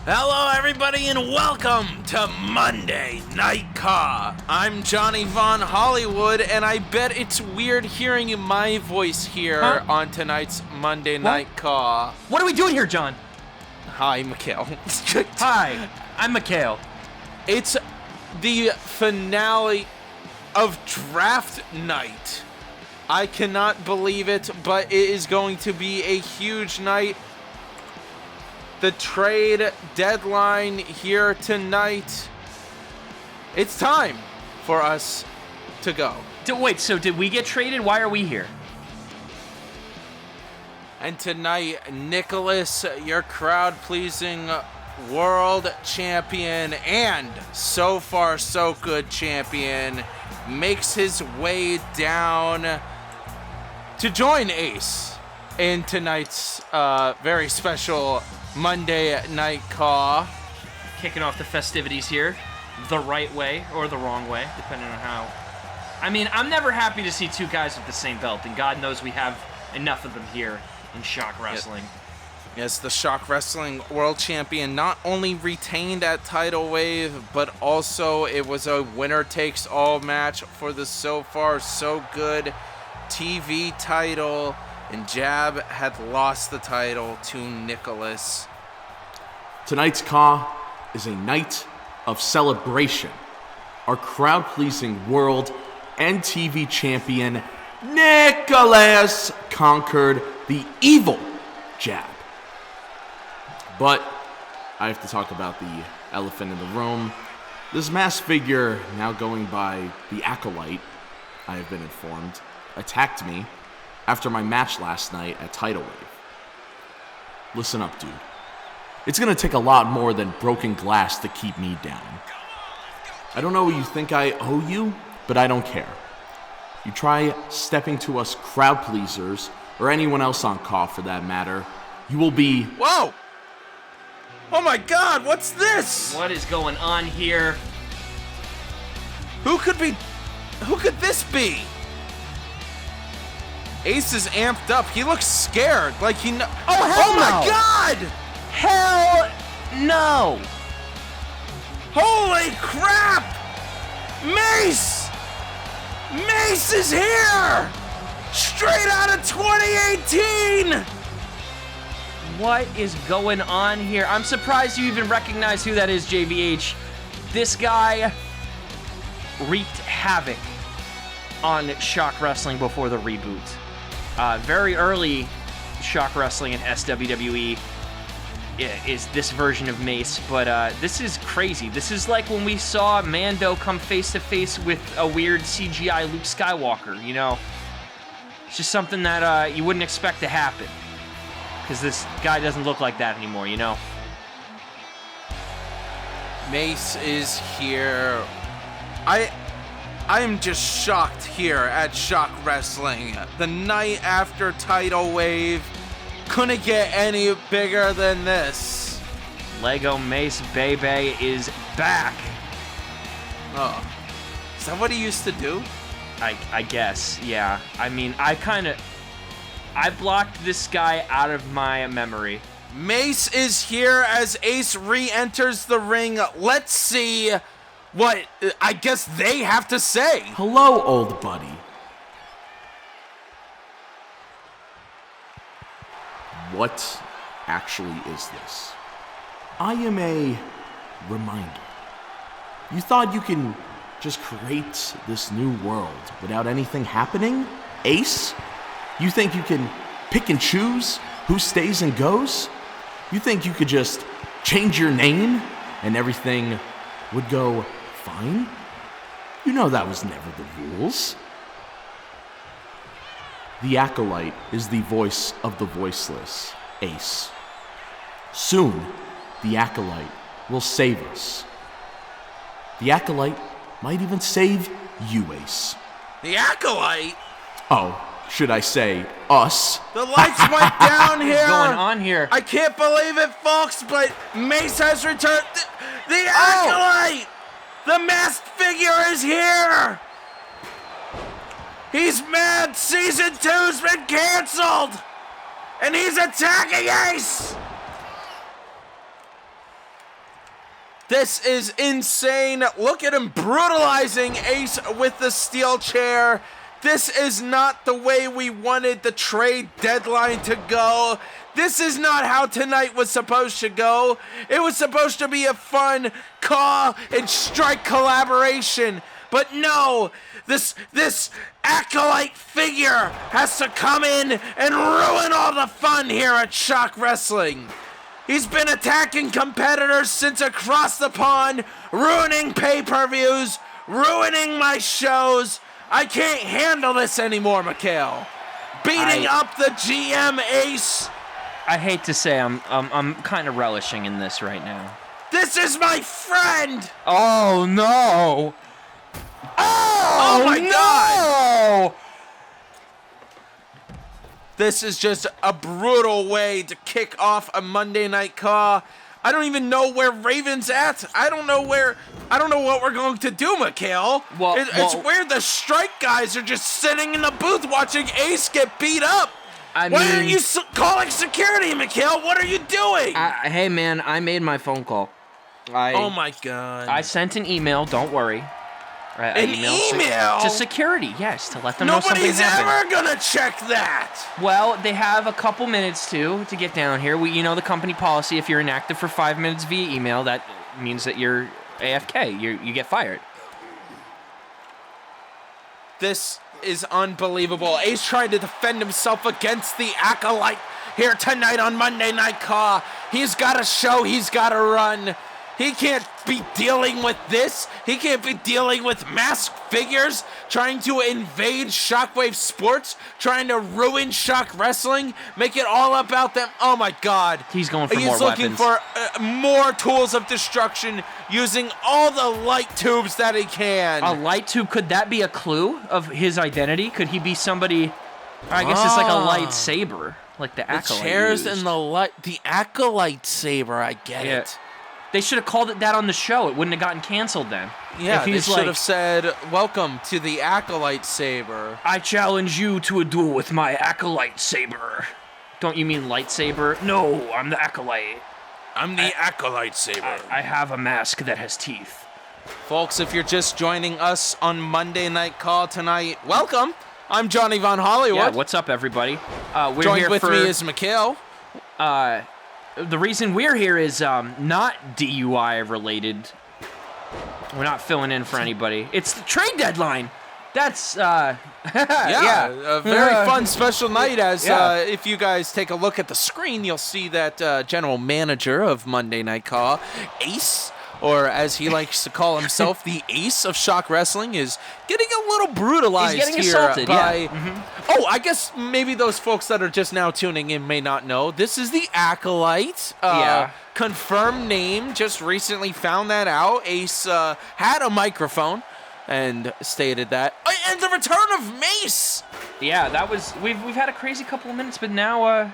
Hello, everybody, and welcome to Monday Night CAW. I'm Johnny Von Hollywood, and I bet it's weird hearing my voice here on tonight's Monday Night CAW. What are we doing here, John? Hi, Mikhail. Hi, I'm Mikhail. It's the finale of draft night. I cannot believe it, but it is going to be a huge night. The trade deadline here tonight. It's time for us to go. Wait, so did we get traded? Why are we here? And tonight, Nicholas, your crowd-pleasing world champion and so far so good champion, makes his way down to join Ace in tonight's very special Monday Night CAW. Kicking off the festivities here the right way or the wrong way, depending on how. I mean, I'm never happy to see two guys with the same belt, and God knows we have enough of them here in ShockWrestling. Yes, the ShockWrestling World Champion not only retained at Tidal Wave, but also it was a winner-takes-all match for the so far so good TV title. And Jab had lost the title to Nicholas. Tonight's CAW is a night of celebration. Our crowd-pleasing world and TV champion, Nicholas, conquered the evil Jab. But I have to talk about the elephant in the room. This masked figure, now going by the Acolyte, I have been informed, attacked me after my match last night at Tidal Wave. Listen up, dude. It's gonna take a lot more than broken glass to keep me down. I don't know what you think I owe you, but I don't care. You try stepping to us crowd pleasers, or anyone else on CAW for that matter, you will be... Whoa! Oh my god, what's this? What is going on here? Who could this be? Ace is amped up. He looks scared. Like he Oh my god! Hell no! Holy crap! Mace! Mace is here! Straight out of 2018! What is going on here? I'm surprised you even recognize who that is, JVH. This guy wreaked havoc on ShockWrestling before the reboot. Very early ShockWrestling and SWWE is this version of Mace, but this is crazy. This is like when we saw Mando come face-to-face with a weird CGI Luke Skywalker, you know? It's just something that you wouldn't expect to happen, because this guy doesn't look like that anymore, you know? Mace is here. I am just shocked here at ShockWrestling. The night after Tidal Wave couldn't get any bigger than this. Lego Mace Bebe is back. Oh, is that what he used to do? I guess, yeah. I mean, I blocked this guy out of my memory. Mace is here as Ace re-enters the ring. Let's see what I guess they have to say. Hello, old buddy. What actually is this? I am a reminder. You thought you can just create this new world without anything happening? Ace? You think you can pick and choose who stays and goes? You think you could just change your name and everything would go fine? You know that was never the rules. The Acolyte is the voice of the voiceless, Ace. Soon, the Acolyte will save us. The Acolyte might even save you, Ace. The Acolyte? Oh, should I say us? The lights went down here. What's going on here? I can't believe it, folks, but Mace has returned. The Acolyte! The masked figure is here! He's mad! Season 2's been canceled! And he's attacking Ace! This is insane. Look at him brutalizing Ace with the steel chair. This is not the way we wanted the trade deadline to go. This is not how tonight was supposed to go. It was supposed to be a fun CAW and Strike collaboration. But no, this acolyte figure has to come in and ruin all the fun here at Shock Wrestling. He's been attacking competitors since across the pond, ruining pay-per-views, ruining my shows. I can't handle this anymore, Mikhail. Beating up the GM Ace. I hate to say I'm kind of relishing in this right now. This is my friend. Oh no. Oh my no! God. This is just a brutal way to kick off a Monday Night CAW. I don't even know where Raven's at. I don't know what we're going to do, Mikhail. It's where the Strike guys are just sitting in the booth watching Ace get beat up. Why aren't you calling security, Mikhail? What are you doing? Hey, man, I made my phone call. Oh, my God. I sent an email, don't worry. An email? To security, yes, to let them know something Nobody's happened. ever gonna check that. Well, they have a couple minutes to get down here. The company policy, if you're inactive for 5 minutes via email, that means that you're AFK. You get fired. This is unbelievable. Ace trying to defend himself against the Acolyte here tonight on Monday Night CAW. He's got a show, he's got to run. He can't be dealing with this. He can't be dealing with masked figures trying to invade Shockwave Sports, trying to ruin Shock Wrestling, make it all about them. Oh my God. He's going for more weapons. He's looking for more tools of destruction, using all the light tubes that he can. A light tube, could that be a clue of his identity? Could he be somebody, I guess it's like a lightsaber, like the Acolyte The chairs used. and the Acolyte saber, I get it. They should have called it that on the show. It wouldn't have gotten canceled then. Yeah, they should have said, welcome to the Acolyte saber. I challenge you to a duel with my Acolyte saber. Don't you mean lightsaber? No, I'm the Acolyte. I'm the Acolyte saber. I have a mask that has teeth. Folks, if you're just joining us on Monday Night CAW tonight, welcome. I'm Johnny Von Hollywood. Yeah, what's up, everybody? We're Joined here with for, me is Mikhail. The reason we're here is not DUI related. We're not filling in for anybody. It's the trade deadline. That's a very fun special night. As if you guys take a look at the screen, you'll see that general manager of Monday Night CAW, Ace, or as he likes to call himself, the Ace of Shock Wrestling, is getting a little brutalized. He's getting here assaulted, by. Oh, I guess maybe those folks that are just now tuning in may not know. This is the Acolyte. Confirmed name. Just recently found that out. Ace had a microphone and stated that. And the return of Mace. Yeah, that was. We've had a crazy couple of minutes, but now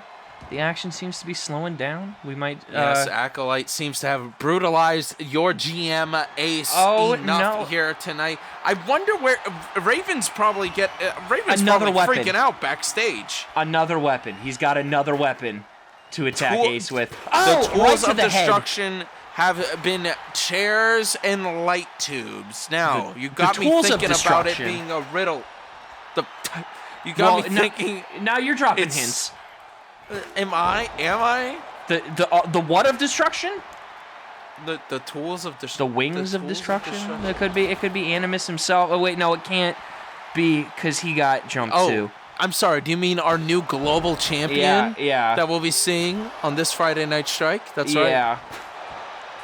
the action seems to be slowing down. We might. Yes, Acolyte seems to have brutalized your GM Ace enough here tonight. I wonder where Raven's probably freaking out backstage. Another weapon. He's got another weapon to attack Ace with. The tools of destruction have been chairs and light tubes. Now you got me thinking about it being a riddle. You got me thinking. Now you're dropping hints. Am I? The what of destruction? The tools of destruction. The wings of destruction? It could be Animus himself. Oh wait, no, it can't be because he got jumped too. I'm sorry. Do you mean our new global champion? Yeah. That we'll be seeing on this Friday Night Strike. That's right.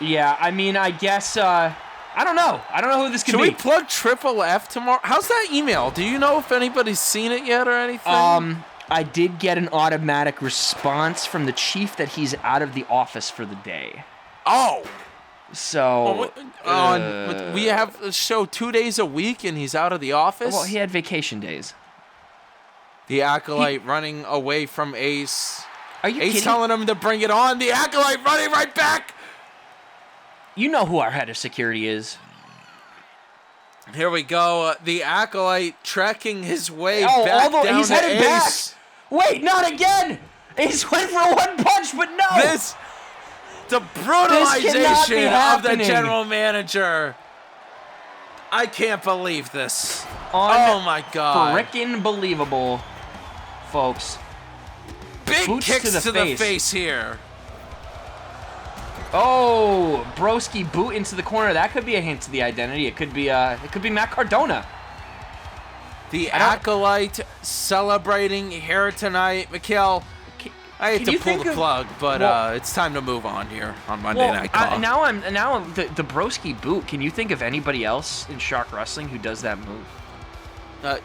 Yeah. I mean, I guess. I don't know. I don't know who this could be. Should we plug Triple F tomorrow? How's that email? Do you know if anybody's seen it yet or anything? I did get an automatic response from the chief that he's out of the office for the day. Oh. So. We have a show 2 days a week and he's out of the office? Well, he had vacation days. The Acolyte running away from Ace. Are you Ace kidding? telling him to bring it on. The Acolyte running right back. You know who our head of security is. Here we go. The Acolyte trekking his way back down he's to headed Ace. Back. Wait, not again! Ace went for a one punch, but no! The cannot be brutalization of the happening. general manager. I can't believe this. Oh my God. Frickin' believable, folks. Big Boots kicks to the face. here. Oh, broski boot into the corner. That could be a hint to the identity. It could be Matt Cardona. The Acolyte celebrating here tonight. Mikhail, I hate to pull the plug, but it's time to move on here on Monday Night CAW. Now I'm the broski boot. Can you think of anybody else in Shock Wrestling who does that move?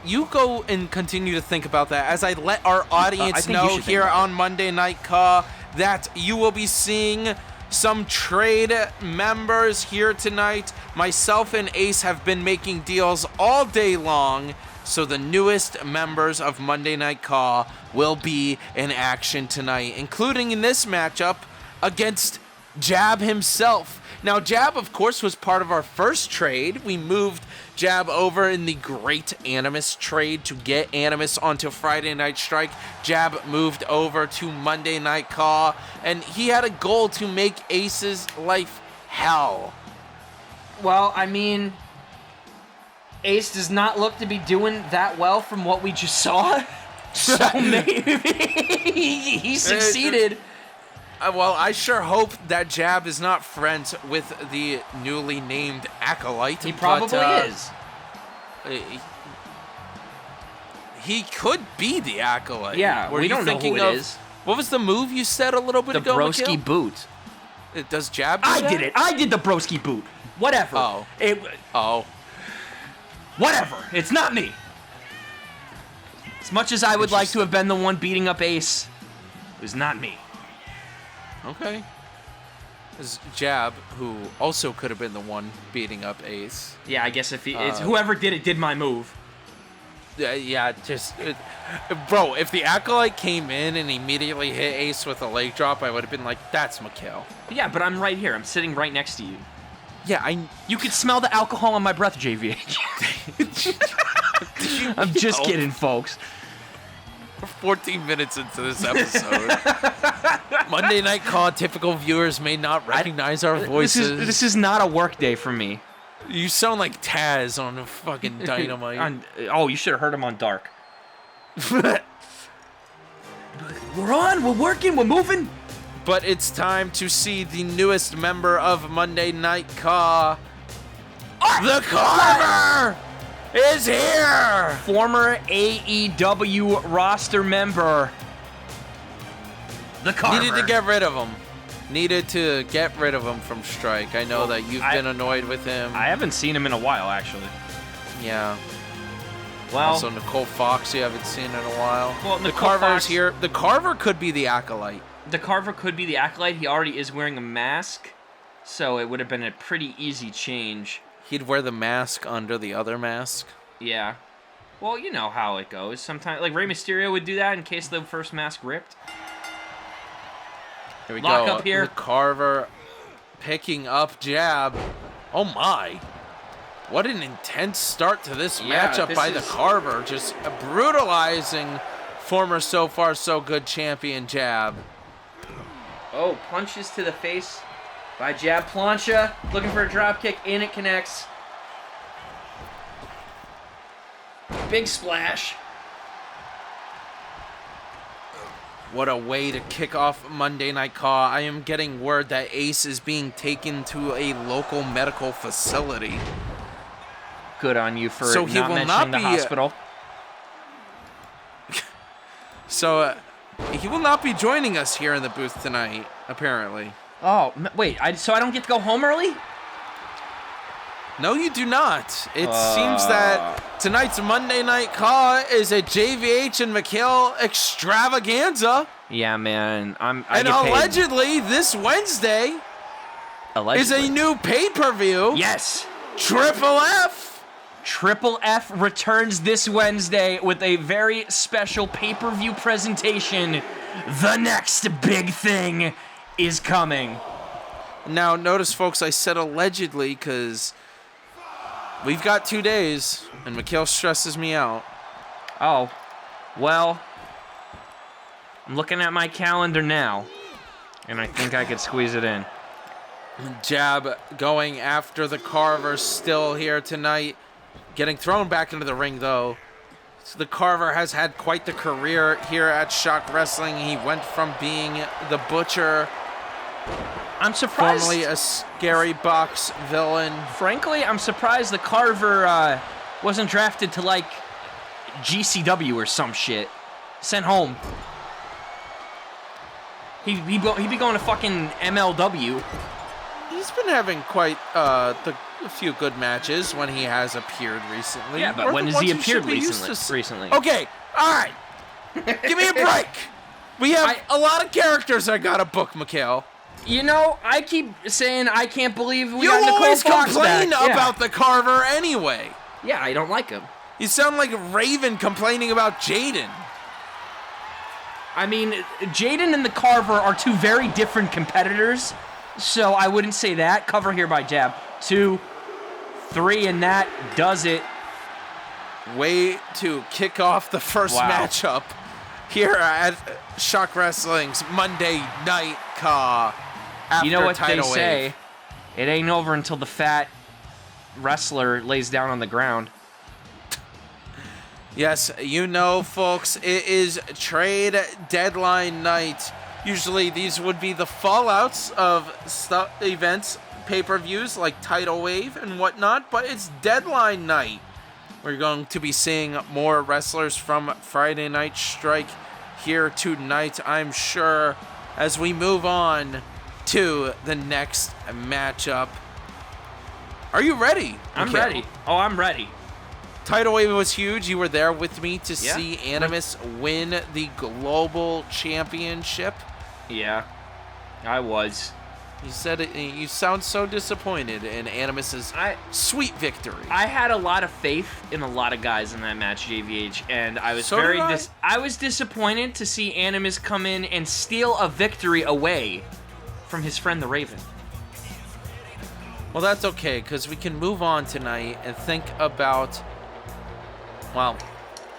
You go and continue to think about that as I let our audience know here on Monday Night CAW that you will be seeing some trade members here tonight. Myself and Ace have been making deals all day long, so the newest members of Monday Night CAW will be in action tonight, including in this matchup against Jab himself. Now, Jab, of course, was part of our first trade. We moved Jab over in the Great Animus trade to get Animus onto Friday Night Strike. Jab moved over to Monday Night CAW, and he had a goal to make Ace's life hell. Well, I mean, Ace does not look to be doing that well from what we just saw. So maybe he succeeded. Well, I sure hope that Jab is not friends with the newly named Acolyte. He probably is. He could be the Acolyte. Yeah, we don't know who it is. What was the move you said a little bit ago, The broski boot. Does Jab do that? I did it. I did the broski boot. Whatever. Whatever. It's not me. As much as I would like to have been the one beating up Ace, it was not me. Okay. This Jab, who also could have been the one beating up Ace. Yeah, I guess if it's whoever did it did my move. Bro, if the Acolyte came in and immediately hit Ace with a leg drop, I would have been like, that's Mikhail. Yeah, but I'm right here. I'm sitting right next to you. Yeah, You could smell the alcohol on my breath, JVH. I'm just kidding, folks. We're 14 minutes into this episode. Monday Night CAW typical viewers may not recognize our voices. This is not a work day for me. You sound like Taz on a fucking Dynamite. You should have heard him on Dark. We're on, we're working, we're moving. But it's time to see the newest member of Monday Night CAW. The Carver is here! Former AEW roster member. The Carver. Needed to get rid of him. Needed to get rid of him from Strike. I know that you've been annoyed with him. I haven't seen him in a while, actually. Yeah. Well, also, Nicole Fox you haven't seen in a while. Well, the Carver's here. The Carver could be the Acolyte. The Carver could be the Acolyte. He already is wearing a mask, so it would have been a pretty easy change. He'd wear the mask under the other mask. Yeah. Well, you know how it goes. Sometimes, like Rey Mysterio would do that in case the first mask ripped. Here we Lock go. up here. The Carver picking up Jab. Oh my. What an intense start to this matchup by the Carver. Just brutalizing former So Far So Good champion Jab. Oh, punches to the face by Jab Plancha. Looking for a drop kick, and it connects. Big splash. What a way to kick off Monday Night CAW. I am getting word that Ace is being taken to a local medical facility. Good on you for not mentioning the hospital. So, he will not be joining us here in the booth tonight, apparently. Oh, wait, so I don't get to go home early? No, you do not. It seems that tonight's Monday Night CAW is a JVH and Mikhail extravaganza. Yeah, man. And allegedly, this Wednesday is a new pay-per-view. Yes. Triple F. Triple F returns this Wednesday with a very special pay-per-view presentation. The next big thing is coming. Now, notice, folks, I said allegedly because we've got 2 days, and Mikhail stresses me out. Oh, well, I'm looking at my calendar now, and I think I could squeeze it in. Jab going after the Carver, still here tonight. Getting thrown back into the ring, though. So the Carver has had quite the career here at Shock Wrestling. He went from being the Butcher, I'm surprised. formerly a Scary Box villain. Frankly, I'm surprised the Carver wasn't drafted to, like, GCW or some shit. Sent home. He'd be going to fucking MLW. He's been having quite a few good matches when he has appeared recently. Yeah, but Or when the has he ones you appeared should be used to recently? Okay, all right. Give me a break. We have a lot of characters I gotta book, Mikhail. You know, I keep saying I can't believe we You got Nicole always Fox complain back. about the Carver anyway. Yeah, I don't like him. You sound like Raven complaining about Jaden. I mean, Jaden and the Carver are two very different competitors, so I wouldn't say that. Cover here by jab. 2, 3, and that does it. Way to kick off the first matchup here at Shock Wrestling's Monday Night CAW. You know what they Tidal say? Wave. It ain't over until the fat wrestler lays down on the ground. Yes, you know, folks, it is trade deadline night. Usually these would be the fallouts of events, pay-per-views like Tidal Wave and whatnot, but it's deadline night. We're going to be seeing more wrestlers from Friday Night Strike here tonight, I'm sure, as we move on to the next matchup. Are you ready? I'm Mikhail? ready. Oh, I'm ready. Tidal Wave was huge. You were there with me to Yeah. see Animus win the Global Championship. Yeah, I was. You said it, you sound so disappointed in Animus's sweet victory. I had a lot of faith in a lot of guys in that match, JVH, and I was So did I. I was disappointed to see Animus come in and steal a victory away from his friend the Raven. Well, that's okay, because we can move on tonight and think about, well,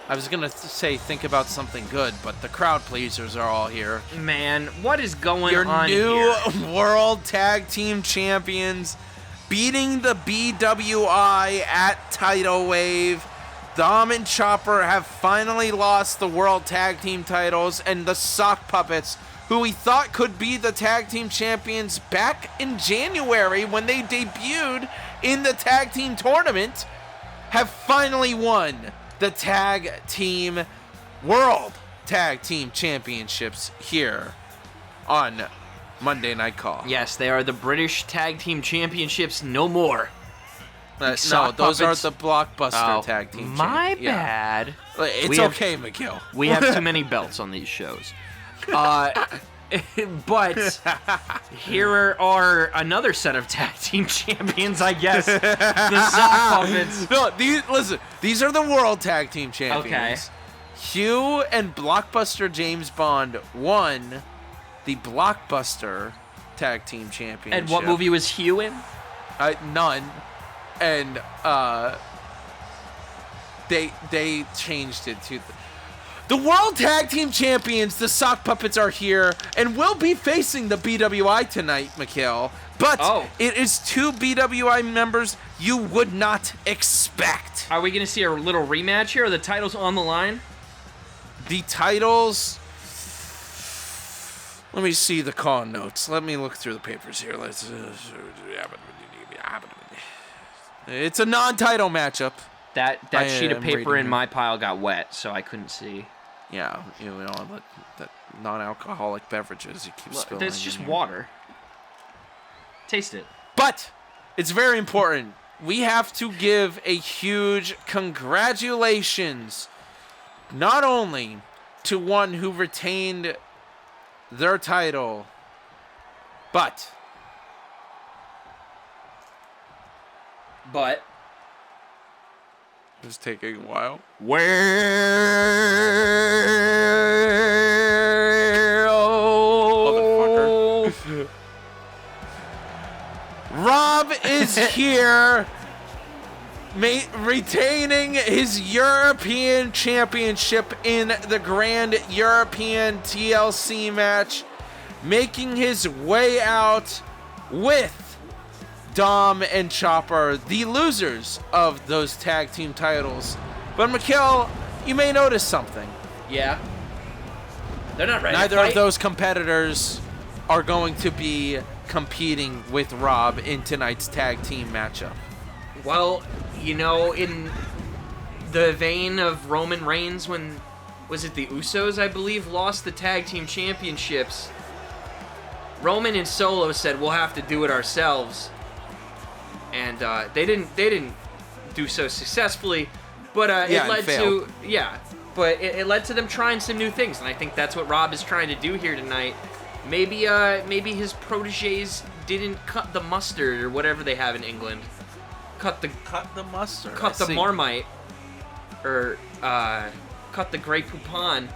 I was going to say think about something good, but the crowd pleasers are all here. Man, what is going Your on new here? World Tag Team Champions beating the BWI at Tidal Wave. Dom and Chopper have finally lost the World Tag Team titles, and the Sock Puppets, who we thought could be the Tag Team Champions back in January when they debuted in the Tag Team Tournament, have finally won the Tag Team World Tag Team Championships here on Monday Night CAW. Yes, they are the British Tag Team Championships no more. No, Sock those Puppets. are the Blockbuster Oh, Tag Team my Champions. Yeah. bad. It's We have- okay, Mikhail. We have too many belts on these shows. But here are another set of tag team champions, I guess. The Sock Puppets. No, these are the World Tag Team Champions. Okay. Hugh and Blockbuster James Bond won the Blockbuster Tag Team Championship. And what movie was Hugh in? None. And they changed it to the World Tag Team Champions. The Sock Puppets are here and will be facing the BWI tonight, Mikhail. But it is 2 BWI members you would not expect. Are we going to see a little rematch here? Are the titles on the line? The titles. Let me see the call notes. Let me look through the papers here. It's a non-title matchup. That sheet of am paper reading in here. my pile got wet, so I couldn't see. Yeah, that non-alcoholic beverages you keep spilling. It's just in here. water. Taste it. But it's very important. We have to give a huge congratulations not only to one who retained their title, but it's taking a while. Motherfucker. Rob is here, retaining his European Championship in the Grand European TLC match, making his way out with Dom and Chopper, the losers of those tag team titles. But Mikhail, you may notice something. Yeah. They're not ready Neither to fight. of those competitors are going to be competing with Rob in tonight's tag team matchup. Well, you know, in the vein of Roman Reigns when, was it the Usos, I believe, lost the tag team championships, Roman and Solo said, we'll have to do it ourselves. And they didn't do so successfully, but it led to, it led to them trying some new things, and I think that's what Rob is trying to do here tonight. Maybe his proteges didn't cut the mustard or whatever they have in England. Cut the mustard. Cut the Marmite. Or cut the Grey Poupon.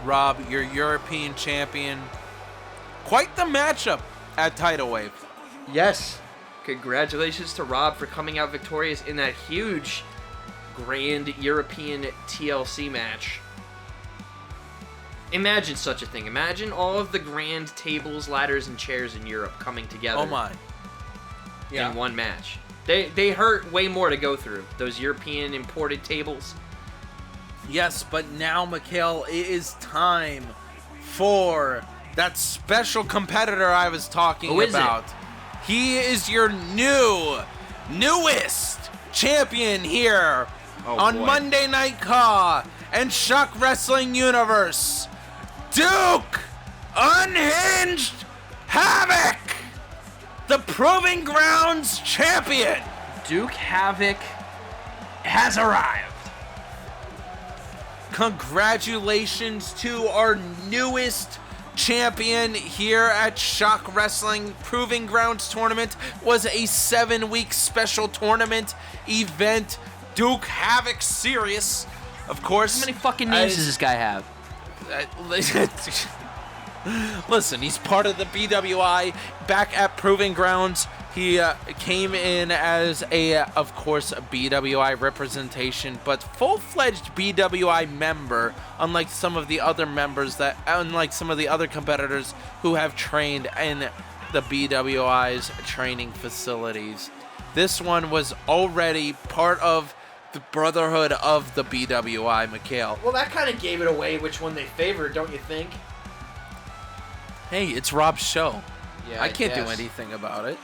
Rob, your European champion. Quite the matchup at Tidal Wave. Yes. Congratulations to Rob for coming out victorious in that huge Grand European TLC match. Imagine such a thing. Imagine all of the grand tables, ladders, and chairs in Europe coming together. Oh my. In one match. They hurt way more to go through. Those European imported tables. Yes, but now, Mikhail, it is time for that special competitor I was talking about. He is your newest champion here on Monday Night CAW and ShockWrestling Universe. Duke Unhinged Havoc, the Proving Grounds champion. Duke Havoc has arrived. Congratulations to our newest champion here at Shock Wrestling. Proving Grounds tournament was a 7-week special tournament event. Duke Havoc Serious, of course. How many fucking names does this guy have? Listen, he's part of the BWI. Back at Proving Grounds, he came in as of course, a BWI representation, but full-fledged BWI member, unlike some of the other competitors who have trained in the BWI's training facilities. This one was already part of the Brotherhood of the BWI, Mikhail. Well, that kind of gave it away which one they favored, don't you think? Hey, it's Rob's show. Yeah, I can't do anything about it.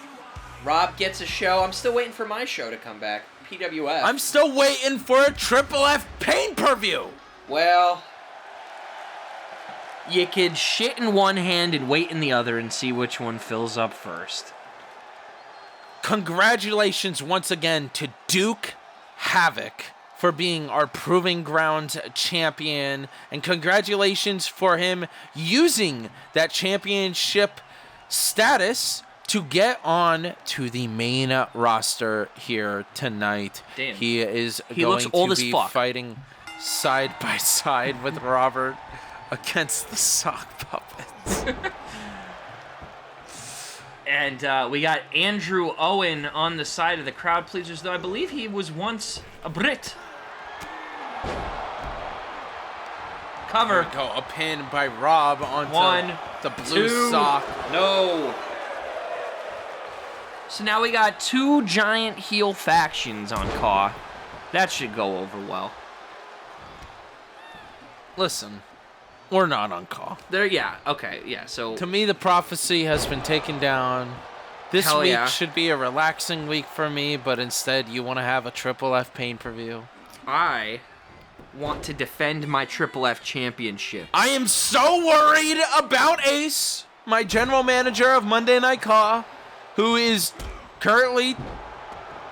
Rob gets a show. I'm still waiting for my show to come back. PWF. I'm still waiting for a Triple F pay-per-view. Well, you could shit in one hand and wait in the other and see which one fills up first. Congratulations once again to Duke Havoc for being our Proving Grounds champion, and congratulations for him using that championship status to get on to the main roster here tonight. Damn. He is He going looks old to as be fuck. fighting side by side with Robert against the sock puppets. And we got Andrew Owen on the side of the crowd pleasers, though I believe he was once a Brit. Cover. There we go, a pin by Rob onto the blue two, sock. No. So now we got two giant heel factions on CAW. That should go over well. Listen, we're not on CAW. So To me, the prophecy has been taken down. This Hell week yeah. should be a relaxing week for me, but instead you want to have a Triple F pay-per-view. I want to defend my Triple F championship. I am so worried about Ace, my general manager of Monday Night CAW, who is currently,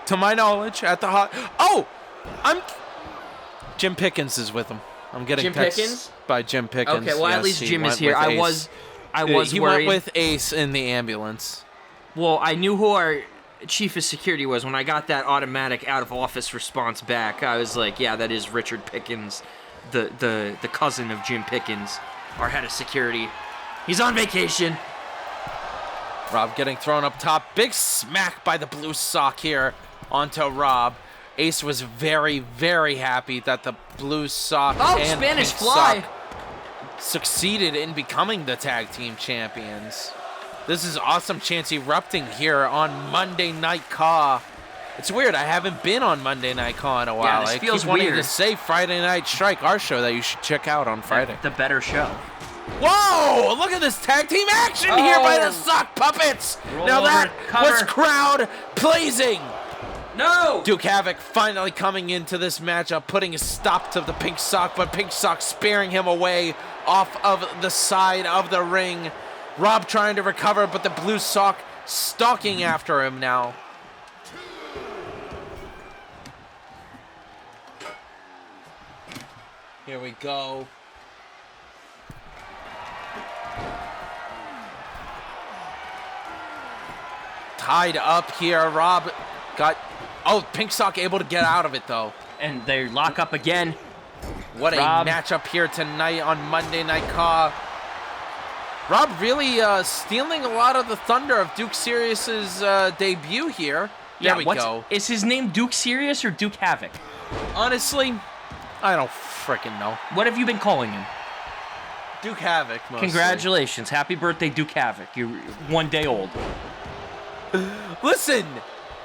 to my knowledge, at the Jim Pickens is with him. I'm getting Jim texts Pickens? by Jim Pickens. Okay, well, at least he Jim is went here. with I Ace. was He worried. went with Ace in the ambulance. Well, I knew who our chief of security was when I got that automatic out of office response back. I was like, yeah, that is Richard Pickens, the cousin of Jim Pickens, our head of security. He's on vacation. Rob getting thrown up top. Big smack by the blue sock here onto Rob. Ace was very, very happy that the blue sock and Spanish pink fly. sock succeeded in becoming the tag team champions. This is awesome chance erupting here on Monday Night CAW. It's weird. I haven't been on Monday Night CAW in a while. Yeah, this I feels keep wanting weird. to say Friday Night Strike, our show that you should check out on Friday. The better show. Whoa! Look at this tag team action here by the sock puppets. Roll now over, that cover. was crowd pleasing. No! Duke Havoc finally coming into this matchup, putting a stop to the Pink Sock, but Pink Sock sparing him away off of the side of the ring. Rob trying to recover, but the Blue Sock stalking after him now. Here we go. Tied up here. Rob got... Oh, Pink Sock able to get out of it, though. And they lock up again. What a Rob. matchup here tonight on Monday Night CAW. Rob really stealing a lot of the thunder of Duke Serious's debut here. There we go. Is his name Duke Serious or Duke Havoc? Honestly, I don't freaking know. What have you been calling him? Duke Havoc, mostly. Congratulations. Happy birthday, Duke Havoc. You're 1 day old. Listen,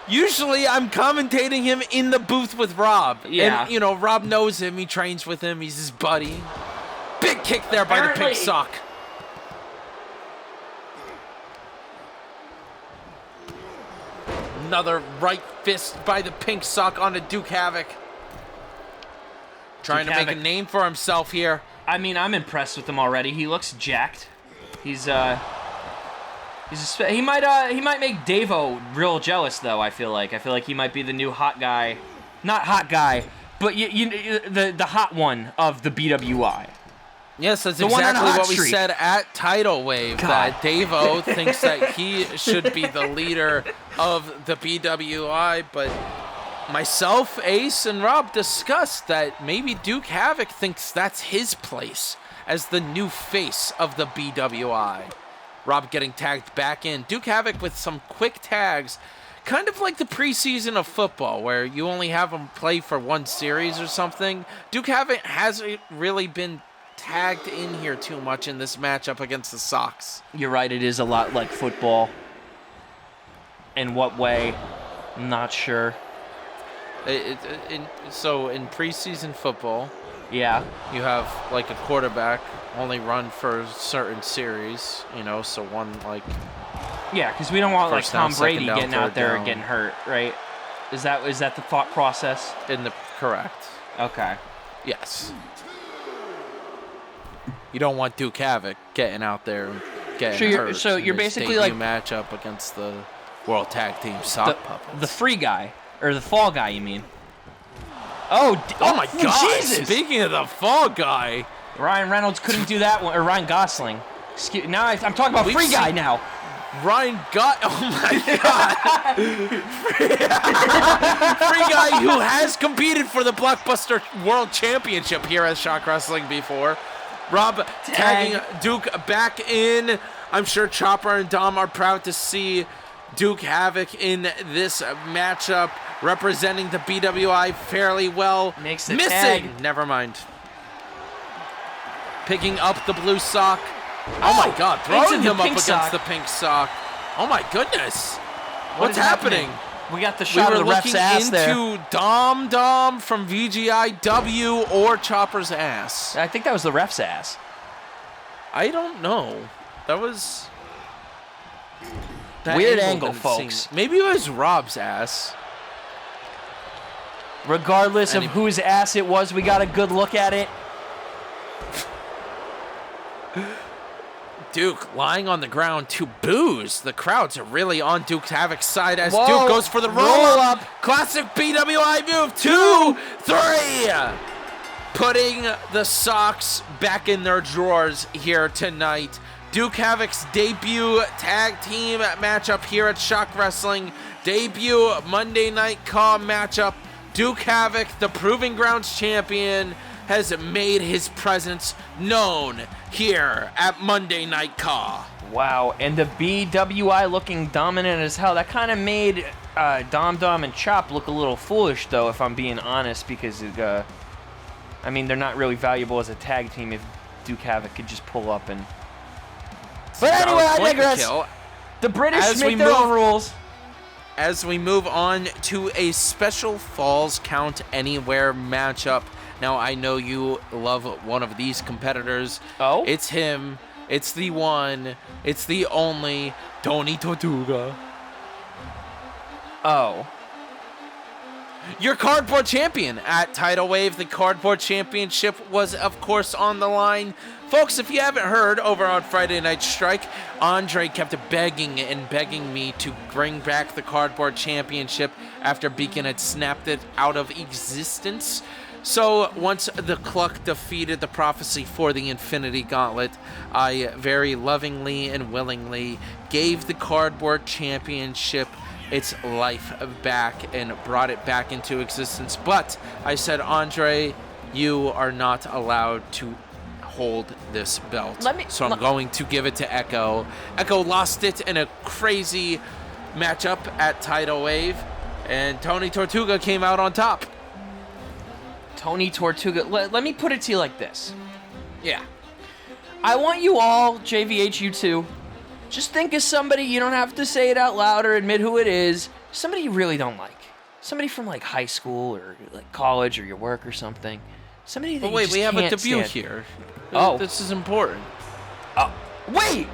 usually I'm commentating him in the booth with Rob. Yeah. And, you know, Rob knows him. He trains with him. He's his buddy. Big kick there by the Pink Sock. Another right fist by the Pink Sock onto Duke Havoc. Trying to make a name for himself here. I mean, I'm impressed with him already. He looks jacked. He might make Davo real jealous though. I feel like he might be the new hot guy, not hot guy, but the hot one of the BWI. Yes, that's The one on exactly Hot what we Streak. said at Tidal Wave. God. That Davo thinks that he should be the leader of the BWI, but myself, Ace, and Rob discussed that maybe Duke Havoc thinks that's his place as the new face of the BWI. Rob getting tagged back in. Duke Havoc with some quick tags, kind of like the preseason of football, where you only have him play for one series or something. Duke Havoc hasn't really been tagged in here too much in this matchup against the Sox. You're right. It is a lot like football. In what way? I'm not sure. So in preseason football, Yeah. you have like a quarterback only run for a certain series, you know, so one like... Yeah, because we don't want like First down, Tom Brady second down, getting out third there down. and getting hurt, right? Is that the thought process? Correct. Okay. Yes. You don't want Duke Havoc getting out there and getting hurt. So in you're his basically debut like matchup against the World Tag Team Sock Puppets. the free guy or the fall guy, you mean? Oh my God! Jesus! Speaking of the fall guy, Ryan Reynolds couldn't do that one, or Ryan Gosling. Now I'm talking about We've free guy seen- now. Ryan got. Oh my God! Free guy who has competed for the Blockbuster World Championship here at Shock Wrestling before. Rob tagging Duke back in. I'm sure Chopper and Dom are proud to see Duke Havoc in this matchup, representing the BWI fairly well. Makes the Missing. tag. Never mind. Picking up the Blue Sock. Oh my God, throwing into the him up Pink against Sock. the Pink Sock. Oh my goodness. What What's is happening? We got the We shot were of the ref's looking ass there. into Dom from VGIW or Chopper's ass. I think that was the ref's ass. I don't know. That was... that Weird angle, didn't seem- folks. Maybe it was Rob's ass. Regardless of Any- whose ass it was, we got a good look at it. Duke lying on the ground to boos. The crowds are really on Duke Havoc's side as Whoa. Duke goes for the roll up. Classic BWI move. 2, 3. Putting the Sox back in their drawers here tonight. Duke Havoc's debut tag team matchup here at Shock Wrestling. Debut Monday Night CAW matchup. Duke Havoc, the Proving Grounds champion, has made his presence known here at Monday Night CAW. Wow, and the BWI looking dominant as hell. That kind of made Dom and Chop look a little foolish, though, if I'm being honest, because, I mean, they're not really valuable as a tag team if Duke Havoc could just pull up and... But anyway, I digress. The British make their own rules. As we move on to a special Falls Count Anywhere matchup. Now, I know you love one of these competitors. Oh? It's him. It's the one. It's the only Tony Tortuga. Oh. Your cardboard champion at Tidal Wave. The cardboard championship was, of course, on the line. Folks, if you haven't heard, over on Friday Night Strike, Andre kept begging and begging me to bring back the cardboard championship after Beacon had snapped it out of existence. So once the Cluck defeated the Prophecy for the Infinity Gauntlet, I very lovingly and willingly gave the cardboard championship its life back and brought it back into existence. But I said, Andre, you are not allowed to hold this belt. So I'm going to give it to Echo. Echo lost it in a crazy matchup at Tidal Wave, and Tony Tortuga came out on top. Tony Tortuga. Let me put it to you like this. Yeah. I want you all, JVH, you too, just think of somebody, you don't have to say it out loud or admit who it is, somebody you really don't like. Somebody from like high school or like college or your work or something. Somebody that wait, you just we have a can't debut stand. here. Oh. This is important. Wait!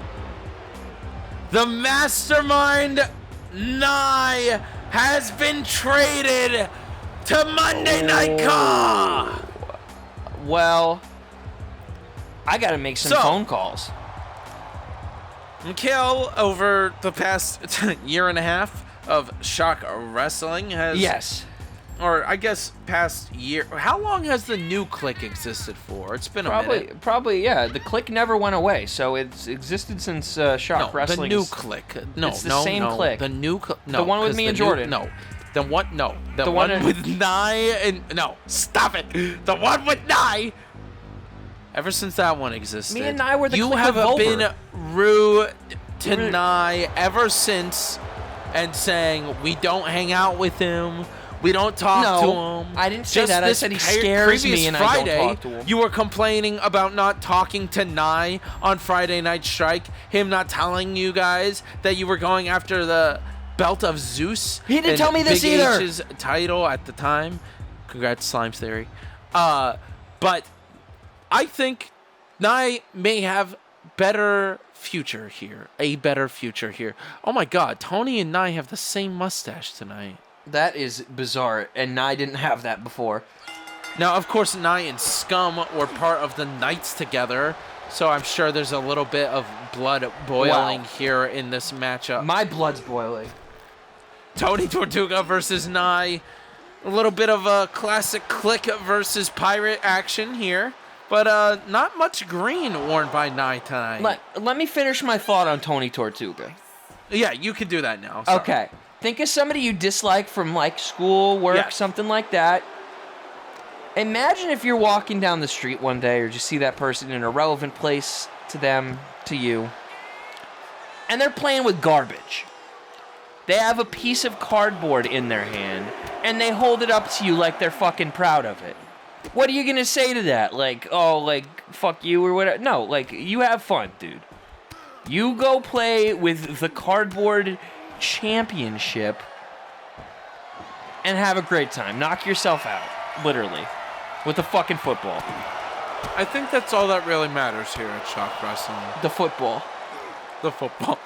The Mastermind Nye has been traded to Monday Night CAW. Well, I gotta make some phone calls. Mikhail, over the past year and a half of ShockWrestling has... Yes. Or I guess past year. How long has the new clique existed for? It's been a minute. Probably, yeah. The clique never went away, so it's existed since ShockWrestling. The new clique. No, it's the same clique. The new no. The one with me and Jordan. No. The one, no. The one with Nye and... No, stop it. The one with Nye. Ever since that one existed. Me and Nye were the clique You have of been over. rude to Nye ever since and saying we don't hang out with him. We don't talk to him. I didn't say that. I said he scares me and Friday, I don't talk to him. You were complaining about not talking to Nye on Friday Night Strike. Him not telling you guys that you were going after the belt of Zeus. He didn't tell me this Big either. H's title at the time. Congrats, Slimes Theory. But I think Nye may have better future here. A better future here. Oh my God, Tony and Nye have the same mustache tonight. That is bizarre, and Nye didn't have that before. Now, of course, Nye and Scum were part of the Knights together, so I'm sure there's a little bit of blood boiling here in this matchup. My blood's boiling. Tony Tortuga versus Nye. A little bit of a classic clique versus pirate action here, but not much green worn by Nye tonight. Let me finish my thought on Tony Tortuga. Yeah, you can do that now. Sorry. Okay. Think of somebody you dislike from like school, work, something like that. Imagine if you're walking down the street one day or just see that person in a relevant place to them, to you, and they're playing with garbage. They have a piece of cardboard in their hand, and they hold it up to you like they're fucking proud of it. What are you gonna say to that? Like, oh, like, fuck you or whatever? No, like, you have fun, dude. You go play with the cardboard championship and have a great time. Knock yourself out, literally, with a fucking football. I think that's all that really matters here at ShockWrestling. The football. The football.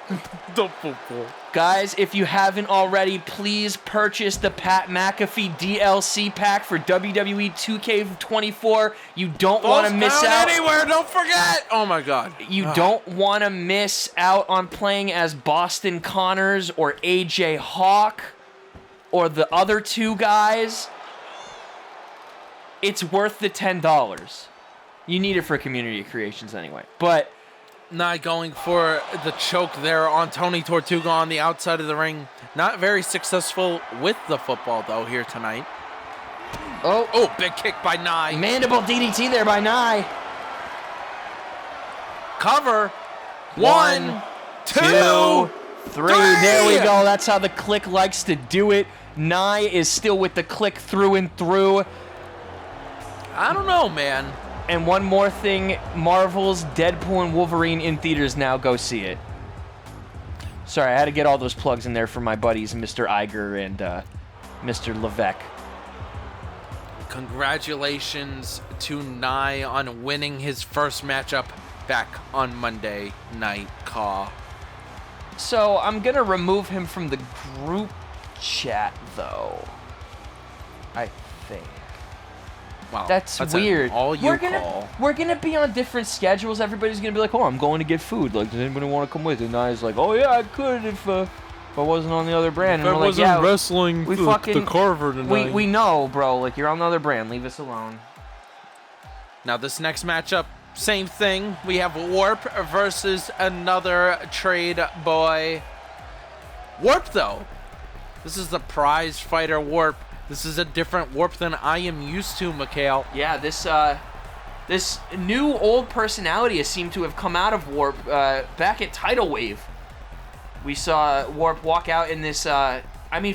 The football. Guys, if you haven't already, please purchase the Pat McAfee DLC pack for WWE 2K24. You don't want to miss out. Anywhere, don't forget. Oh my God. You don't want to miss out on playing as Boston Connors or AJ Hawk or the other two guys. It's worth the $10. You need it for community creations anyway. But Nye going for the choke there on Tony Tortuga on the outside of the ring. Not very successful with the football, though, here tonight. Oh, big kick by Nye. Mandible DDT there by Nye. Cover. One, two, three. There we go. That's how the click likes to do it. Nye is still with the click through and through. I don't know, man. And one more thing, Marvel's Deadpool and Wolverine in theaters now. Go see it. Sorry, I had to get all those plugs in there for my buddies, Mr. Iger and Mr. Levesque. Congratulations to Nye on winning his first matchup back on Monday Night CAW. So I'm going to remove him from the group chat, though. I think. Wow, That's weird. All you call. We're gonna be on different schedules. Everybody's gonna be like, "Oh, I'm going to get food. Like, does anybody want to come with?" And Nye's like, "Oh yeah, I could if I wasn't on the other brand." And we're like, "Yeah, wrestling the Carver tonight." We know, bro. Like, you're on the other brand. Leave us alone. Now this next matchup, same thing. We have Warp versus another trade boy. Warp though, this is the prize fighter Warp. This is a different Warp than I am used to, Mikhail. Yeah, this new old personality has seemed to have come out of Warp back at Tidal Wave. We saw Warp walk out in this,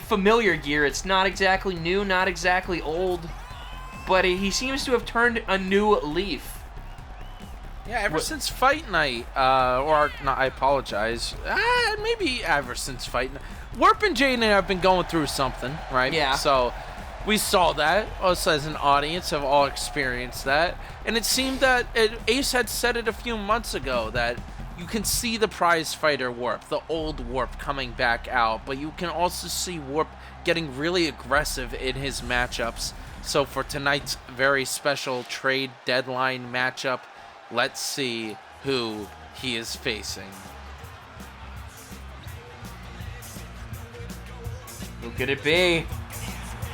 familiar gear. It's not exactly new, not exactly old, but he seems to have turned a new leaf. Yeah, ever since Fight Night, I apologize. Maybe ever since Fight Night. Warp and Jaden have been going through something, right? Yeah. So we saw that. Us as an audience have all experienced that. And it seemed that Ace had said it a few months ago that you can see the prize fighter Warp, the old Warp, coming back out. But you can also see Warp getting really aggressive in his matchups. So for tonight's very special trade deadline matchup, let's see who he is facing. Who could it be?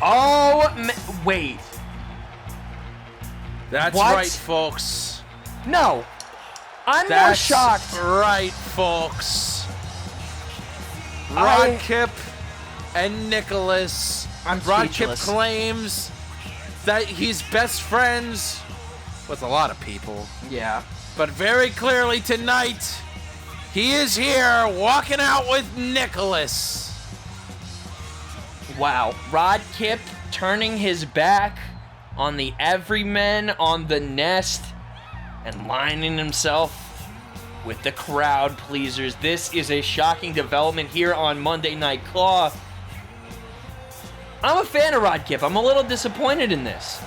Oh, wait. That's What? right, folks. No. I'm more That's shocked. right, folks. Rod Kip and Nicholas. I'm Rod Kip speechless. claims that he's best friends with a lot of people. Yeah. But very clearly tonight, he is here walking out with Nicholas. Wow. Rod Kip turning his back on the everyman on the nest and lining himself with the crowd pleasers. This is a shocking development here on Monday Night CAW. I'm a fan of Rod Kip. I'm a little disappointed in this.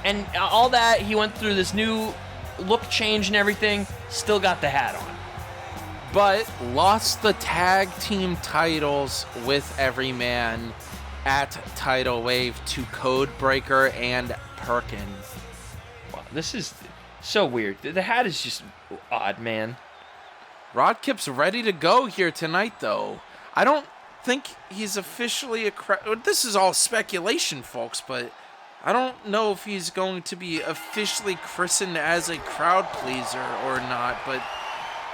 And all that, he went through this new look change and everything, still got the hat on. But lost the tag team titles with Everyman at Tidal Wave to Codebreaker and Perkin. Wow, this is so weird. The hat is just odd, man. Rod Kip's ready to go here tonight, though. I don't think he's officially this is all speculation, folks, but I don't know if he's going to be officially christened as a crowd pleaser or not, but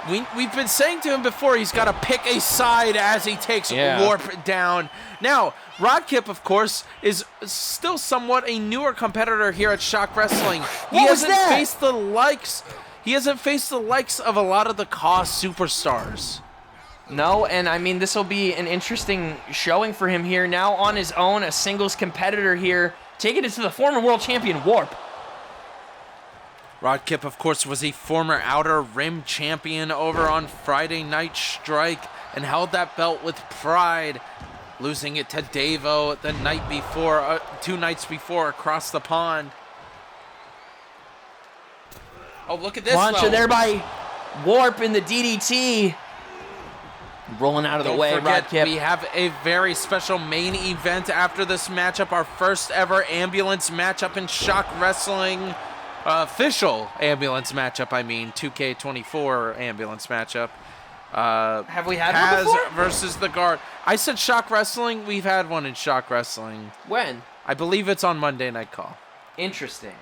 we've been saying to him before he's got to pick a side as he takes Warp down. Now, Rod Kip, of course, is still somewhat a newer competitor here at ShockWrestling. He hasn't faced the likes of a lot of the CAW superstars. No, and I mean, this will be an interesting showing for him here. Now on his own, a singles competitor here, taking it to the former world champion, Warp. Rod Kip, of course, was a former Outer Rim champion over on Friday Night Strike and held that belt with pride, losing it to Davo the night before, 2 nights before, across the pond. Oh, look at this, Launcher there by Warp in the DDT. Rolling out of the way, Rod Kip. We have a very special main event after this matchup, our first ever ambulance matchup in ShockWrestling. Official ambulance matchup, 2K24 ambulance matchup. Have we had Paz one before? versus the Guard. I said ShockWrestling. We've had one in ShockWrestling. When? I believe it's on Monday Night CAW. Interesting.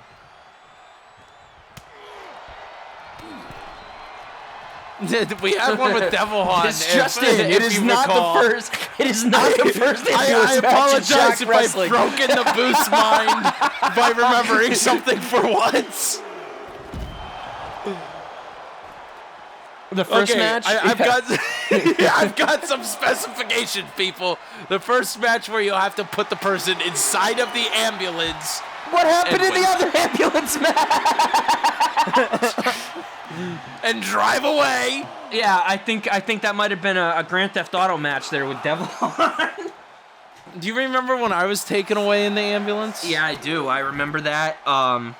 We had one with Devil Hunt. It's just in. It is not the first. It is not the first. I apologize if I've broken the Boost mind by remembering something for once. The first match. I've got some specifications, people. The first match where you'll have to put the person inside of the ambulance What happened And to the other ambulance match? And drive away. Yeah, I think that might have been a Grand Theft Auto match there with Devil Horn. Do you remember when I was taken away in the ambulance? Yeah, I do. I remember that. I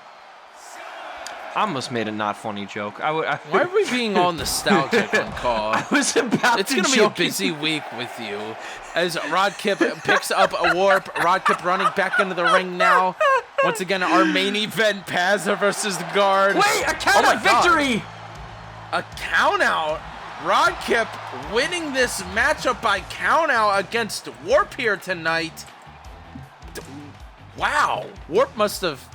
almost made a not funny joke. Why are we being all nostalgic on CAW? I was about It's to going to be a busy week with you. As Rod Kip picks up a warp. Rod Kip running back into the ring now. Once again, our main event, Paz versus the Guard. Wait, a counter victory! A countout. Rod Kip winning this matchup by countout against Warp here tonight. Wow. Warp must have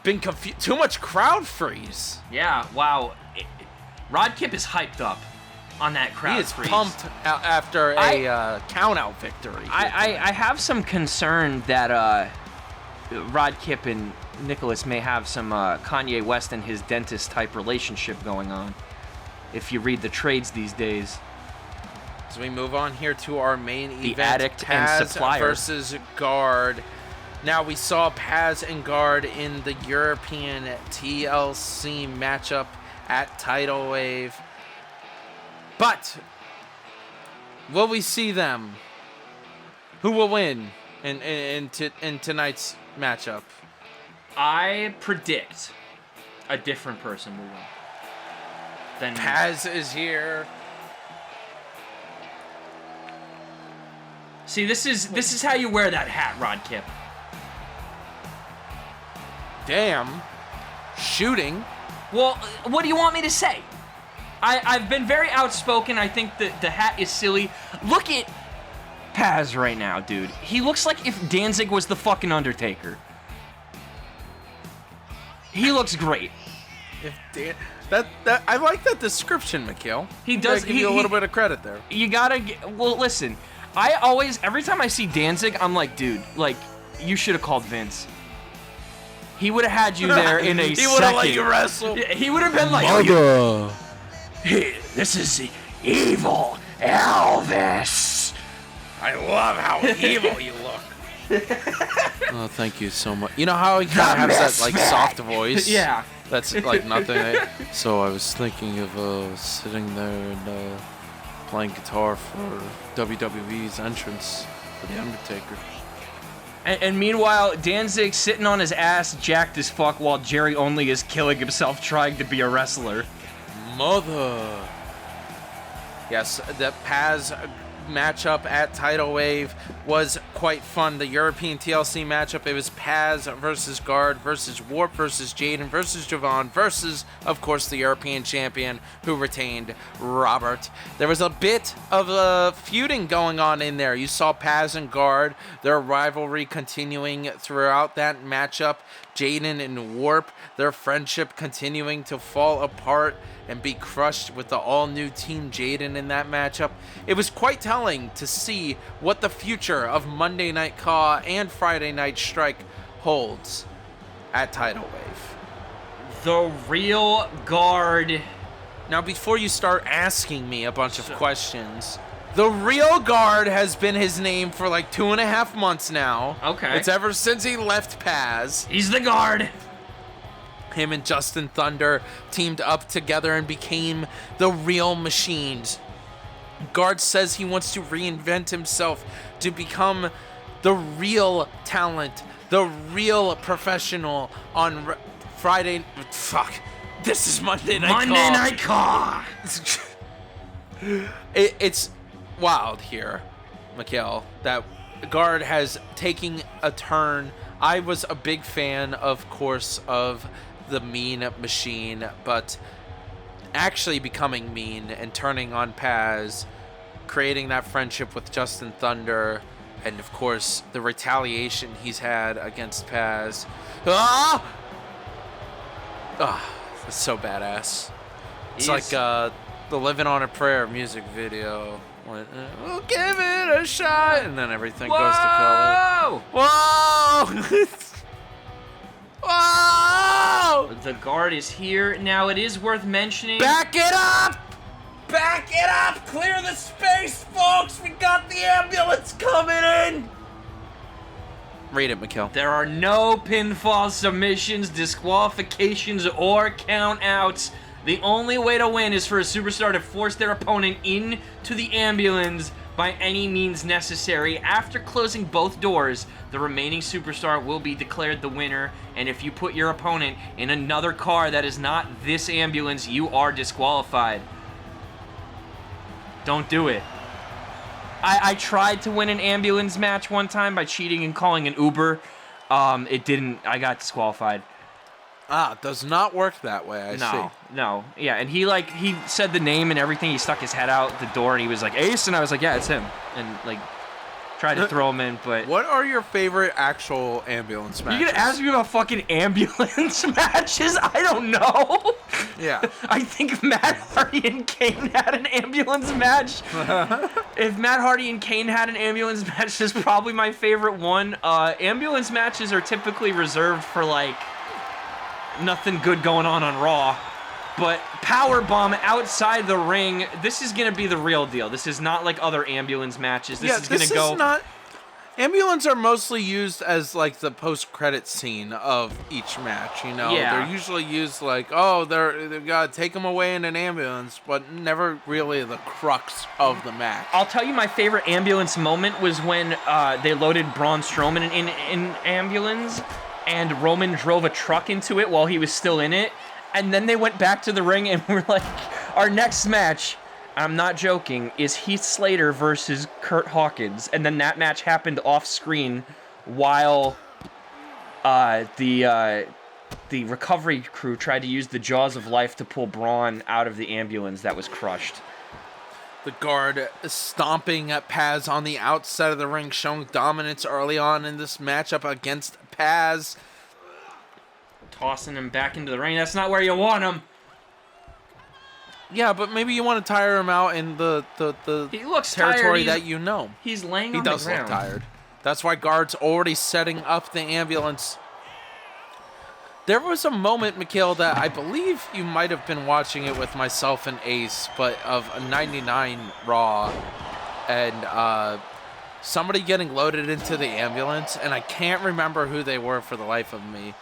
been confused. Too much crowd freeze. Yeah, wow. Rod Kip is hyped up on that crowd He is freeze. pumped after a countout victory. I have some concern that Rod Kip and Nicholas may have some Kanye West and his dentist type relationship going on. If you read the trades these days. As we move on here to our main event, addict and Paz supplier versus Guard. Now we saw Paz and Guard in the European TLC matchup at Tidal Wave. But will we see them? Who will win in tonight's matchup? I predict a different person will win. Then Paz is here. See, this is how you wear that hat, Rod Kip. Damn. Shooting. Well, what do you want me to say? I've been very outspoken. I think that the hat is silly. Look at Paz right now, dude. He looks like if Danzig was the fucking Undertaker. He looks great. I like that description, Mikhail. He does. Give you a little bit of credit there. You gotta. Well, listen. Every time I see Danzig, I'm like, dude, like, you should have called Vince. He would have had you there in a second. He would have let you wrestle. He would have been like, hey, this is evil Elvis. I love how evil you look. Oh, thank you so much. You know how he kind of has that like soft voice? Yeah. That's like nothing. So I was thinking of sitting there and playing guitar for WWE's entrance for The Undertaker. And meanwhile, Danzig's sitting on his ass, jacked as fuck, while Jerry Only is killing himself trying to be a wrestler. Mother. Yes, the Paz matchup at Tidal Wave was quite fun. The European TLC matchup, it was Paz versus Guard versus Warp versus Jaden versus Javon versus, of course, the European champion who retained, Robert. There was a bit of feuding going on in there. You saw Paz and Guard, their rivalry continuing throughout that matchup. Jaden and Warp, their friendship continuing to fall apart and be crushed with the all-new Team Jaden in that matchup. It was quite telling to see what the future of Monday Night CAW and Friday Night Strike holds at Tidal Wave. The real Guard. Now, before you start asking me a bunch of questions, the real Guard has been his name for like 2.5 months now. Okay. It's ever since he left Paz. He's the Guard. Him and Justin Thunder teamed up together and became the Real Machines. Guard says he wants to reinvent himself to become the real talent, the real professional on Friday. Fuck. This is Monday Night CAW. Monday Night CAW. It's wild here, Mikhail, that Guard has taken a turn. I was a big fan, of course, of the Mean Machine, but actually becoming mean and turning on Paz, creating that friendship with Justin Thunder, and of course the retaliation he's had against Paz. It's so badass. It's like the Living on a Prayer music video. When, we'll give it a shot, and then everything goes to color. Whoa! Whoa! The Guard is here. Now, it is worth mentioning. Back it up! Back it up! Clear the space, folks! We got the ambulance coming in! Read it, Mikhail. There are no pinfall submissions, disqualifications, or countouts. The only way to win is for a superstar to force their opponent into the ambulance by any means necessary. After closing both doors, the remaining superstar will be declared the winner, and if you put your opponent in another car that is not this ambulance, you are disqualified. Don't do it. I tried to win an ambulance match one time by cheating and calling an Uber. It didn't. I got disqualified. It does not work that way, I see. No. Yeah, and he said the name and everything. He stuck his head out the door and he was like, Ace, and I was like, yeah, it's him. And like, tried to throw him in, but... What are your favorite actual ambulance matches? You're gonna ask me about fucking ambulance matches? I don't know. Yeah. I think Matt Hardy and Kane had an ambulance match. If Matt Hardy and Kane had an ambulance match, that's probably my favorite one. Ambulance matches are typically reserved for, like, nothing good going on Raw. But powerbomb outside the ring, this is going to be the real deal. This is not like other ambulance matches. This is going to go... Not... Ambulance are mostly used as, like, the post-credit scene of each match, you know? Yeah. They're usually used like, oh, they've got to take them away in an ambulance, but never really the crux of the match. I'll tell you my favorite ambulance moment was when they loaded Braun Strowman in ambulance, and Roman drove a truck into it while he was still in it. And then they went back to the ring and were like, our next match, I'm not joking, is Heath Slater versus Kurt Hawkins. And then that match happened off screen while the recovery crew tried to use the jaws of life to pull Braun out of the ambulance that was crushed. The guard stomping at Paz on the outside of the ring, showing dominance early on in this matchup against Paz. Tossing him back into the ring. That's not where you want him. Yeah, but maybe you want to tire him out in the he looks territory tired. that you know. He's laying on the ground. He does look tired. That's why guard's already setting up the ambulance. There was a moment, Mikhail, that I believe you might have been watching it with myself and Ace, but of a 99 Raw, and somebody getting loaded into the ambulance, and I can't remember who they were for the life of me.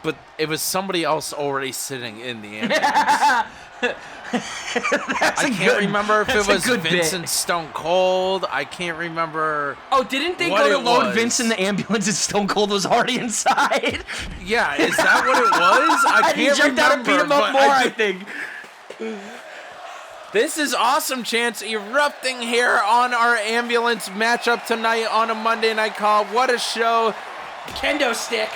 But it was somebody else already sitting in the ambulance. I can't remember if it was Vincent Stone Cold. I can't remember. Oh, didn't they go to load Vince in the ambulance and Stone Cold was already inside? Yeah, is that what it was? I can't he jumped remember. Out and beat him up more, I think. This is Awesome Chance erupting here on our ambulance matchup tonight on a Monday Night CAW. What a show. Kendo stick.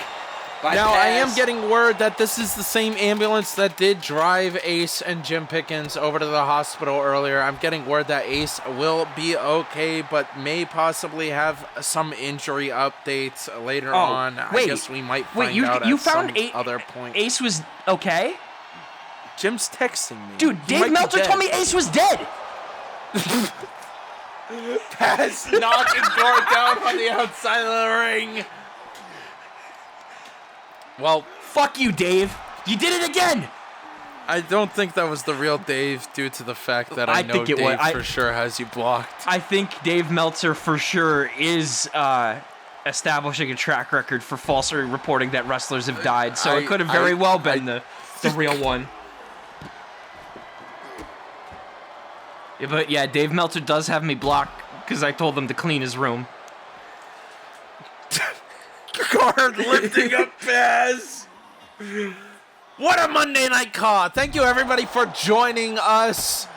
Now, I am getting word that this is the same ambulance that did drive Ace and Jim Pickens over to the hospital earlier. I'm getting word that Ace will be okay, but may possibly have some injury updates later on. Wait, I guess we might find out you at found some other point. Ace was okay? Jim's texting me. Dude, Dave Meltzer told me Ace was dead. Paz knocking guard down on the outside of the ring. Well, fuck you, Dave. You did it again. I don't think that was the real Dave due to the fact that I know Dave for sure has you blocked. I think Dave Meltzer for sure is establishing a track record for falsely reporting that wrestlers have died, so it could have very well been the real one. Yeah, but yeah, Dave Meltzer does have me blocked because I told him to clean his room. Guard lifting up Paz. What a Monday Night CAW. Thank you, everybody, for joining us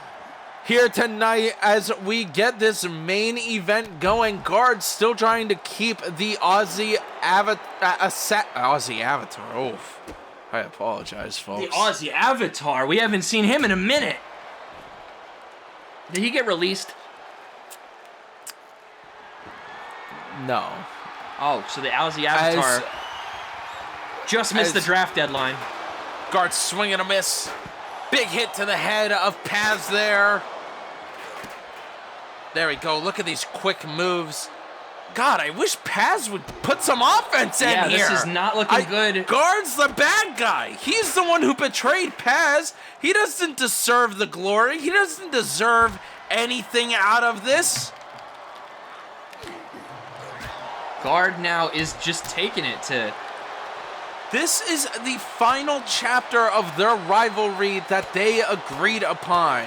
here tonight as we get this main event going. Guard still trying to keep the Aussie Avatar. Oh, I apologize, folks. The Aussie Avatar. We haven't seen him in a minute. Did he get released? No. Oh, so the Aussie Avatar just missed the draft deadline. Guard swing and a miss. Big hit to the head of Paz there. There we go. Look at these quick moves. God, I wish Paz would put some offense in here. Yeah, this is not looking good. Guard's the bad guy. He's the one who betrayed Paz. He doesn't deserve the glory. He doesn't deserve anything out of this. Guard now is just taking it to... This is the final chapter of their rivalry that they agreed upon.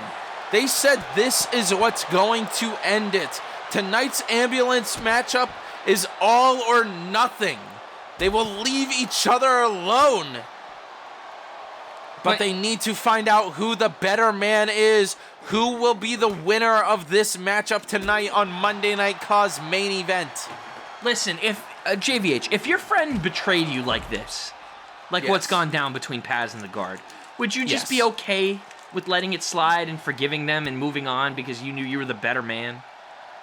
They said this is what's going to end it. Tonight's ambulance matchup is all or nothing. They will leave each other alone. But they need to find out who the better man is, who will be the winner of this matchup tonight on Monday Night CAW's main event. Listen, if JVH, if your friend betrayed you like this, like what's gone down between Paz and the Guard, would you just be okay with letting it slide and forgiving them and moving on because you knew you were the better man?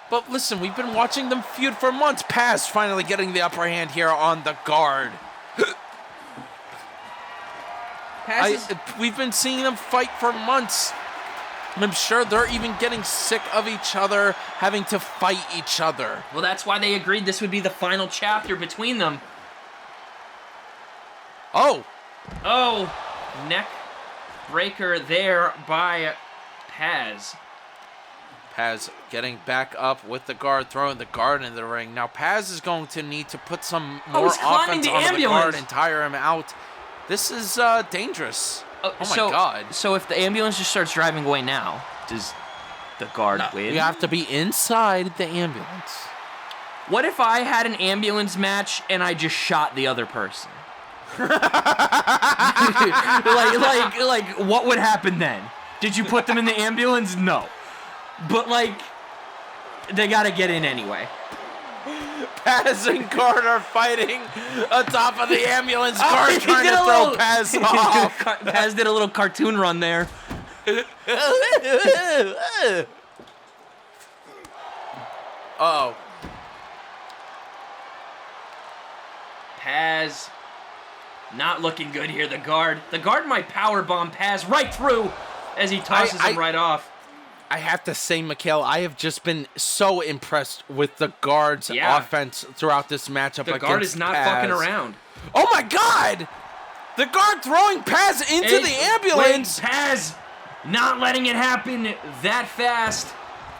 But listen, we've been watching them feud for months. Paz finally getting the upper hand here on the Guard. We've been seeing them fight for months. I'm sure they're even getting sick of each other, having to fight each other. Well, that's why they agreed this would be the final chapter between them. Oh, neck breaker there by Paz. Paz getting back up with the Guard, throwing the Guard in the ring. Now Paz is going to need to put some more offense onto the Guard and tire him out. This is dangerous. Oh my God. So if the ambulance just starts driving away now, does the Guard win? You have to be inside the ambulance. What if I had an ambulance match and I just shot the other person? like what would happen then? Did you put them in the ambulance? No. But like, they gotta get in anyway. Paz and Guard are fighting atop of the ambulance. Guard trying to throw Paz off. Paz did a little cartoon run there. Uh-oh. Paz not looking good here. The Guard might powerbomb Paz right through as he tosses him right off. I have to say, Mikhail, I have just been so impressed with the Guard's offense throughout this matchup. The Guard is not fucking around. Oh my God! The Guard throwing Paz into the ambulance. Wait, Paz not letting it happen that fast.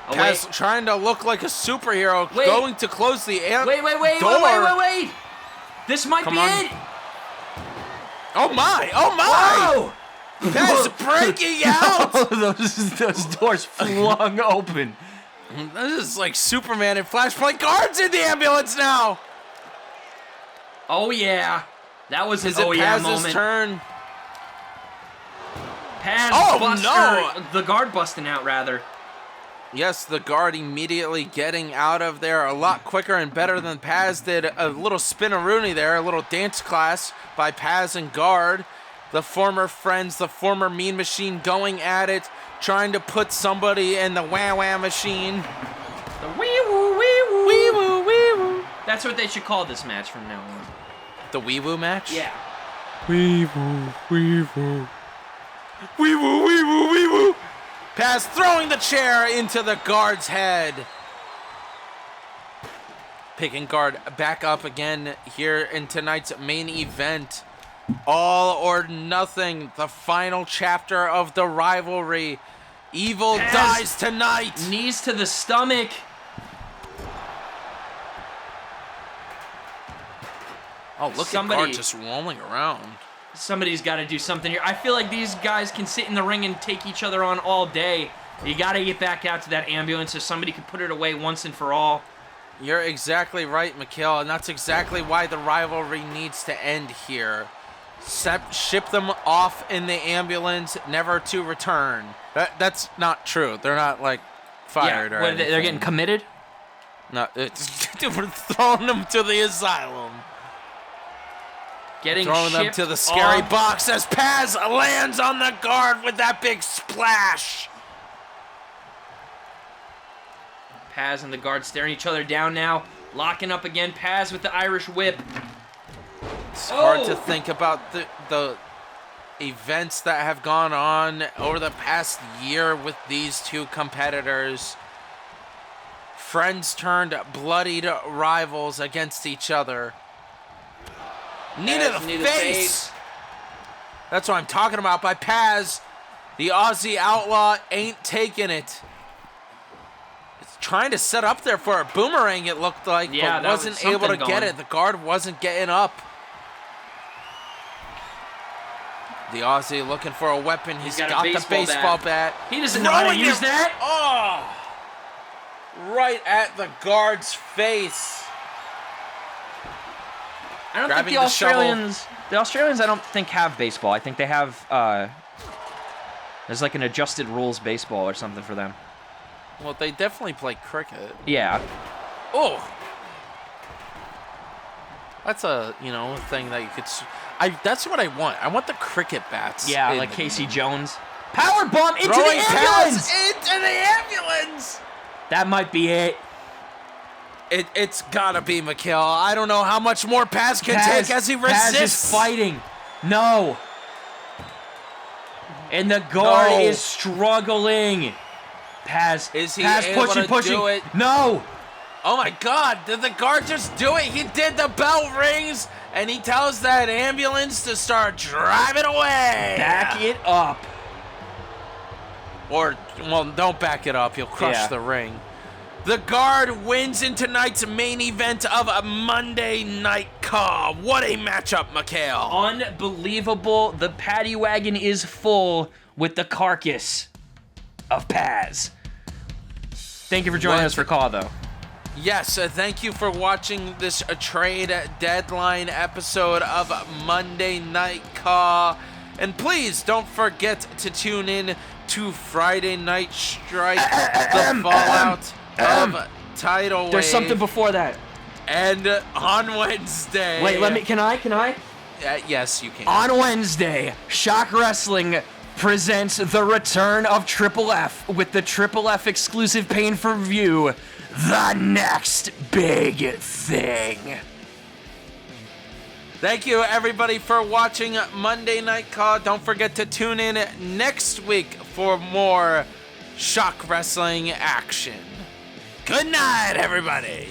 Oh, Paz trying to look like a superhero, going to close the door. Wait. This might be it. Oh my! Whoa! Paz breaking out! those doors flung open. This is like Superman and Flashpoint. Guard's in the ambulance now! Oh yeah. That was his Paz's moment. Turn. Paz the Guard busting out, rather. Yes, the Guard immediately getting out of there a lot quicker and better than Paz did. A little spin-a-rooney there, a little dance class by Paz and Guard. The former friends, the former Mean Machine going at it, trying to put somebody in the wah-wah machine. The wee-woo, wee-woo. Wee-woo, wee-woo. That's what they should call this match from now on. The wee-woo match? Yeah. Wee-woo, wee-woo. Wee-woo, wee-woo, wee-woo. Paz throwing the chair into the Guard's head. Picking Guard back up again here in tonight's main event. All or nothing, the final chapter of the rivalry. Evil dies tonight. Knees to the stomach. Oh, look at Guard just rolling around. Somebody's got to do something here. I feel like these guys can sit in the ring and take each other on all day. You got to get back out to that ambulance so somebody can put it away once and for all. You're exactly right, Mikhail, and that's exactly why the rivalry needs to end here. Ship them off in the ambulance, never to return. That's not true. They're not, like, fired or anything. They're getting committed? No, we're throwing them to the asylum. Throwing them to the scary box as Paz lands on the Guard with that big splash. Paz and the Guard staring each other down now. Locking up again. Paz with the Irish whip. It's hard to think about the events that have gone on over the past year with these two competitors. Friends turned bloodied rivals against each other. Knee to the face. That's what I'm talking about by Paz. The Aussie Outlaw ain't taking it. It's trying to set up there for a boomerang, it looked like, Yeah, but wasn't able to get it. The guard wasn't getting up. The Aussie looking for a weapon. He's got the baseball bat. He doesn't know how to use that. Oh! Right at the guard's face. I don't think the Australians, I don't think have baseball. I think they have, there's like an adjusted rules baseball or something for them. Well, they definitely play cricket. Yeah. Oh! That's a, thing that you could... that's what I want. I want the cricket bats. Yeah, like Casey Jones. Power bomb into the ambulance! Into the ambulance! That might be it. It's gotta be McHale. I don't know how much more Paz can take as he resists. Paz is fighting. No. And the guard is struggling. Paz pushing. Do it? No. Oh my God, did the guard just do it? He did. The bell rings, and he tells that ambulance to start driving away. Back it up. Or, well, don't back it up. You'll crush the ring. The guard wins in tonight's main event of a Monday Night CAW. What a matchup, McHale. Unbelievable. The paddy wagon is full with the carcass of Paz. Thank you for joining us for CAW, though. Yes, thank you for watching this trade deadline episode of Monday Night CAW. And please don't forget to tune in to Friday Night Strike, the fallout of Tidal Wave. There's something before that. And on Wednesday... Wait, can I? Yes, you can. On Wednesday, Shock Wrestling presents the return of Triple F with the Triple F exclusive pay-per-view, The Next Big Thing. Thank you, everybody, for watching Monday Night CAW. Don't forget to tune in next week for more Shock Wrestling action. Good night, everybody.